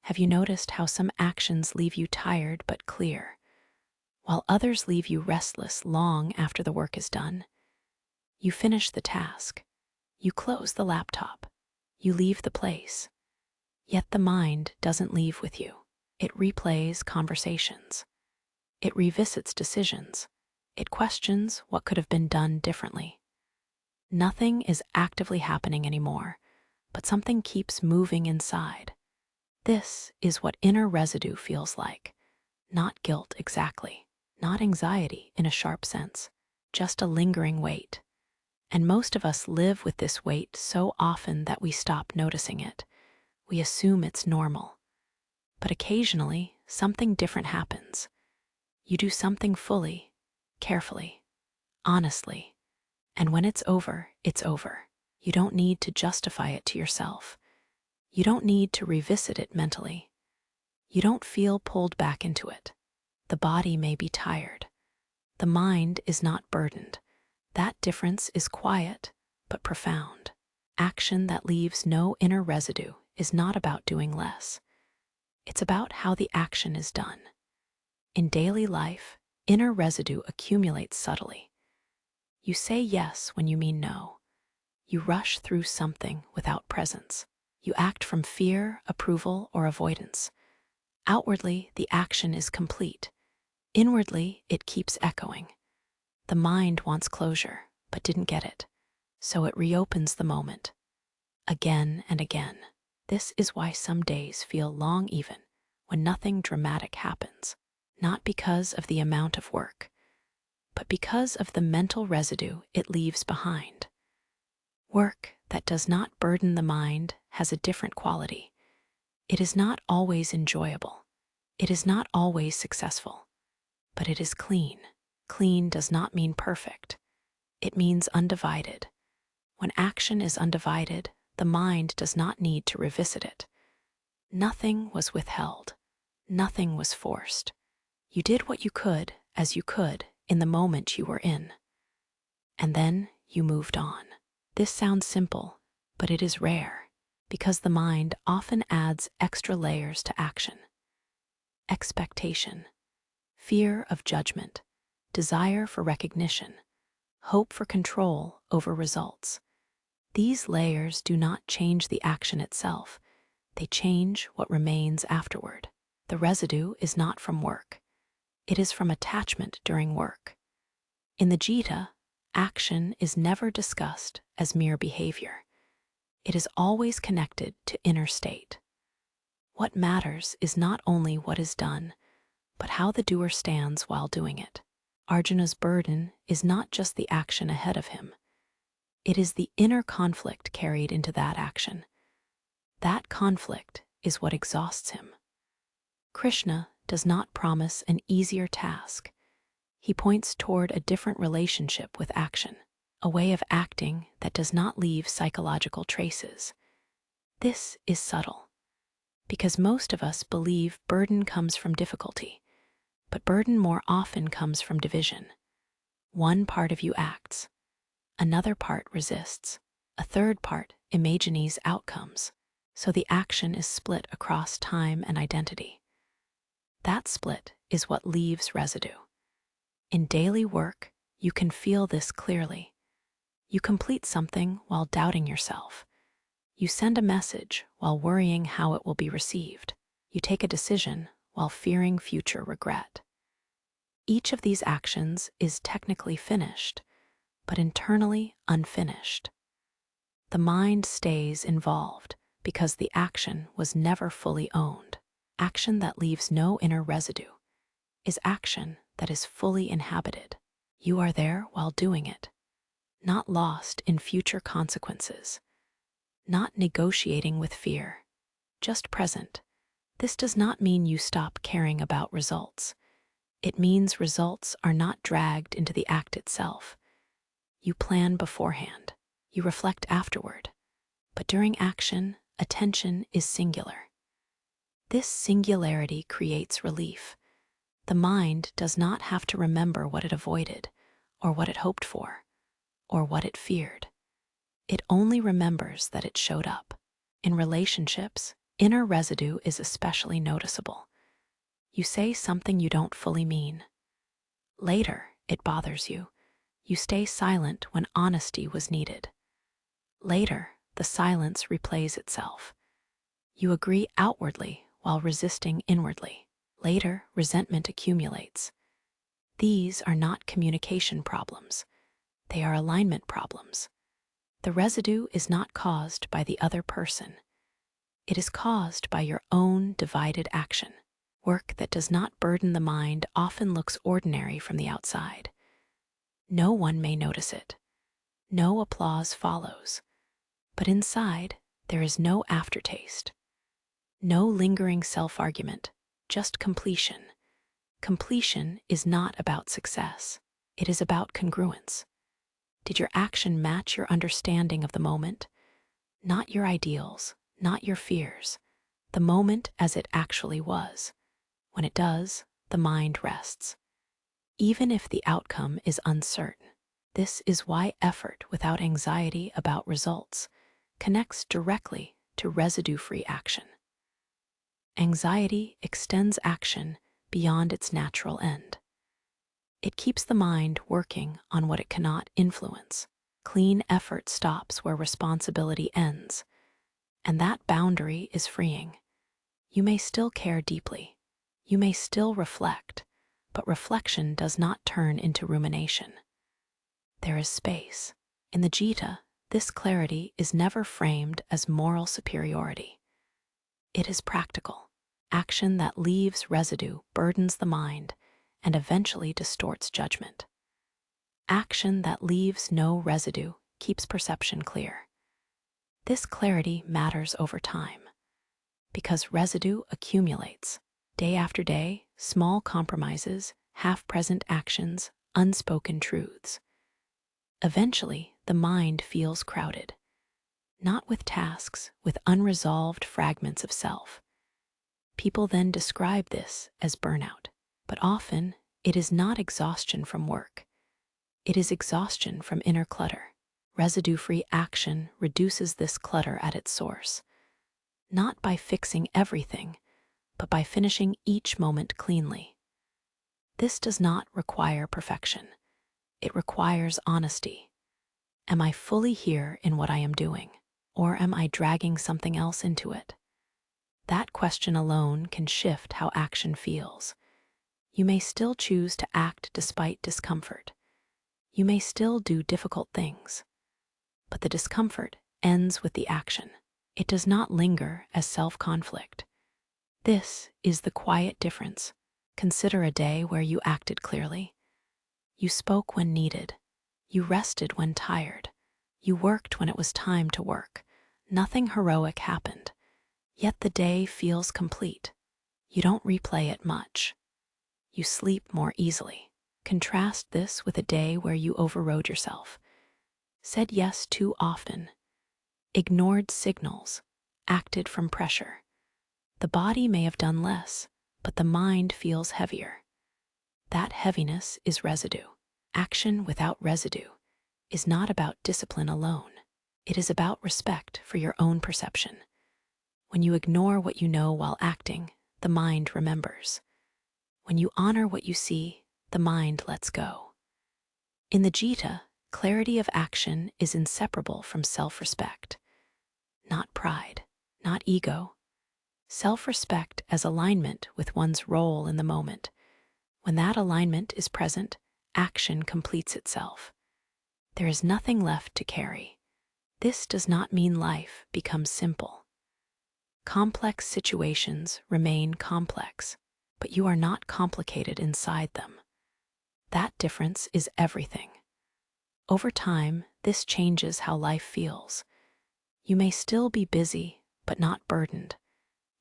Have you noticed how some actions leave you tired but clear, while others leave you restless long after the work is done? You finish the task, you close the laptop, you leave the place, yet the mind doesn't leave with you. It replays conversations, it revisits decisions, it questions what could have been done differently. Nothing is actively happening anymore, but something keeps moving inside. This is what inner residue feels like. Not guilt exactly, not anxiety in a sharp sense, just a lingering weight. And most of us live with this weight so often that we stop noticing it. We assume it's normal. But occasionally, something different happens. You do something fully, carefully, honestly, and when it's over, it's over. You don't need to justify it to yourself. You don't need to revisit it mentally. You don't feel pulled back into it. The body may be tired. The mind is not burdened. That difference is quiet, but profound. Action that leaves no inner residue is not about doing less. It's about how the action is done. In daily life, inner residue accumulates subtly. You say yes when you mean no. You rush through something without presence. You act from fear, approval, or avoidance. Outwardly, the action is complete. Inwardly, it keeps echoing. The mind wants closure, but didn't get it, so it reopens the moment. Again and again. This is why some days feel long even when nothing dramatic happens, not because of the amount of work, but because of the mental residue it leaves behind. Work that does not burden the mind has a different quality. It is not always enjoyable. It is not always successful, but it is clean. Clean does not mean perfect. It means undivided. When action is undivided, the mind does not need to revisit it. Nothing was withheld. Nothing was forced. You did what you could, as you could, in the moment you were in. And then you moved on. This sounds simple, but it is rare, because the mind often adds extra layers to action. Expectation, fear of judgment, desire for recognition, hope for control over results. These layers do not change the action itself. They change what remains afterward. The residue is not from work. It is from attachment during work. In the Geeta, action is never discussed as mere behavior. It is always connected to inner state. What matters is not only what is done, but how the doer stands while doing it. Arjuna's burden is not just the action ahead of him. It is the inner conflict carried into that action. That conflict is what exhausts him. Krishna does not promise an easier task. He points toward a different relationship with action, a way of acting that does not leave psychological traces. This is subtle, because most of us believe burden comes from difficulty, but burden more often comes from division. One part of you acts, another part resists, a third part imagines outcomes, so the action is split across time and identity. That split is what leaves residue. In daily work, you can feel this clearly. You complete something while doubting yourself. You send a message while worrying how it will be received. You take a decision while fearing future regret. Each of these actions is technically finished, but internally unfinished. The mind stays involved because the action was never fully owned. Action that leaves no inner residue is action that is fully inhabited. You are there while doing it, not lost in future consequences, not negotiating with fear, just present. This does not mean you stop caring about results. It means results are not dragged into the act itself. You plan beforehand. You reflect afterward. But during action, attention is singular. This singularity creates relief. The mind does not have to remember what it avoided, or what it hoped for, or what it feared. It only remembers that it showed up. In relationships, Inner residue is especially noticeable. You say something you don't fully mean. Later, it bothers you. You stay silent when honesty was needed. Later, the silence replays itself. You agree outwardly while resisting inwardly. Later, resentment accumulates. These are not communication problems. They are alignment problems. The residue is not caused by the other person. It is caused by your own divided action. Work that does not burden the mind often looks ordinary from the outside. No one may notice it. No applause follows. But inside, there is no aftertaste. No lingering self-argument, just completion. Completion is not about success. It is about congruence. Did your action match your understanding of the moment? Not your ideals, not your fears. The moment as it actually was. When it does, the mind rests. Even if the outcome is uncertain. This is why effort without anxiety about results connects directly to residue-free action. Anxiety extends action beyond its natural end. It keeps the mind working on what it cannot influence. Clean effort stops where responsibility ends, and that boundary is freeing. You may still care deeply. You may still reflect, but reflection does not turn into rumination. There is space. In the Geeta, this clarity is never framed as moral superiority. It is practical. Action that leaves residue burdens the mind and eventually distorts judgment. Action that leaves no residue keeps perception clear. This clarity matters over time because residue accumulates. Day after day, small compromises, half-present actions, unspoken truths. Eventually, the mind feels crowded. Not with tasks, with unresolved fragments of self. People then describe this as burnout, but often it is not exhaustion from work. It is exhaustion from inner clutter. Residue-free action reduces this clutter at its source, not by fixing everything, but by finishing each moment cleanly. This does not require perfection. It requires honesty. Am I fully here in what I am doing, or am I dragging something else into it? That question alone can shift how action feels. You may still choose to act despite discomfort. You may still do difficult things, but the discomfort ends with the action. It does not linger as self-conflict. This is the quiet difference. Consider a day where you acted clearly. You spoke when needed. You rested when tired. You worked when it was time to work. Nothing heroic happened. Yet the day feels complete. You don't replay it much. You sleep more easily. Contrast this with a day where you overrode yourself, said yes too often, ignored signals, acted from pressure. The body may have done less, but the mind feels heavier. That heaviness is residue. Action without residue is not about discipline alone. It is about respect for your own perception. When you ignore what you know while acting, the mind remembers. When you honor what you see, the mind lets go. In the Geeta, clarity of action is inseparable from self-respect. Not pride, not ego. Self-respect as alignment with one's role in the moment. When that alignment is present, action completes itself. There is nothing left to carry. This does not mean life becomes simple. Complex situations remain complex, but you are not complicated inside them. That difference is everything. Over time, this changes how life feels. You may still be busy, but not burdened.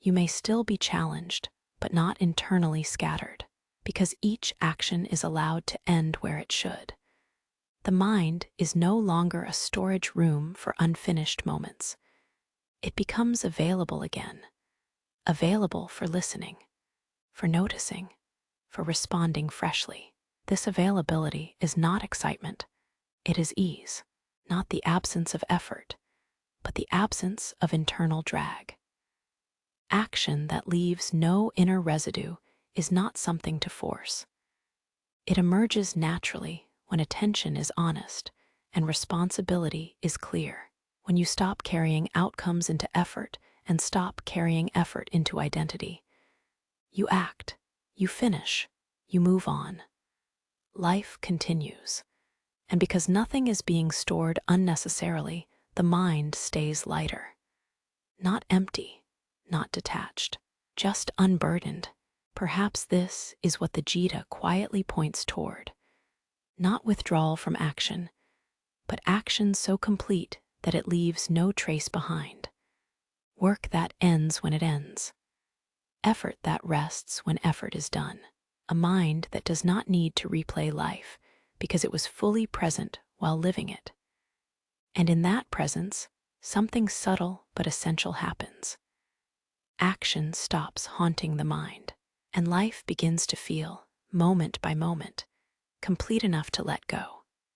You may still be challenged, but not internally scattered, because each action is allowed to end where it should. The mind is no longer a storage room for unfinished moments. It becomes available again, available for listening, for noticing, for responding freshly. This availability is not excitement. It is ease, not the absence of effort, but the absence of internal drag. Action that leaves no inner residue is not something to force. It emerges naturally when attention is honest and responsibility is clear. When you stop carrying outcomes into effort and stop carrying effort into identity. You act, you finish, you move on. Life continues. And because nothing is being stored unnecessarily, the mind stays lighter. Not empty, not detached, just unburdened. Perhaps this is what the Geeta quietly points toward. Not withdrawal from action, but action so complete that it leaves no trace behind. Work that ends when it ends. Effort that rests when effort is done. A mind that does not need to replay life because it was fully present while living it. And in that presence, something subtle but essential happens. Action stops haunting the mind, and life begins to feel, moment by moment, complete enough to let go.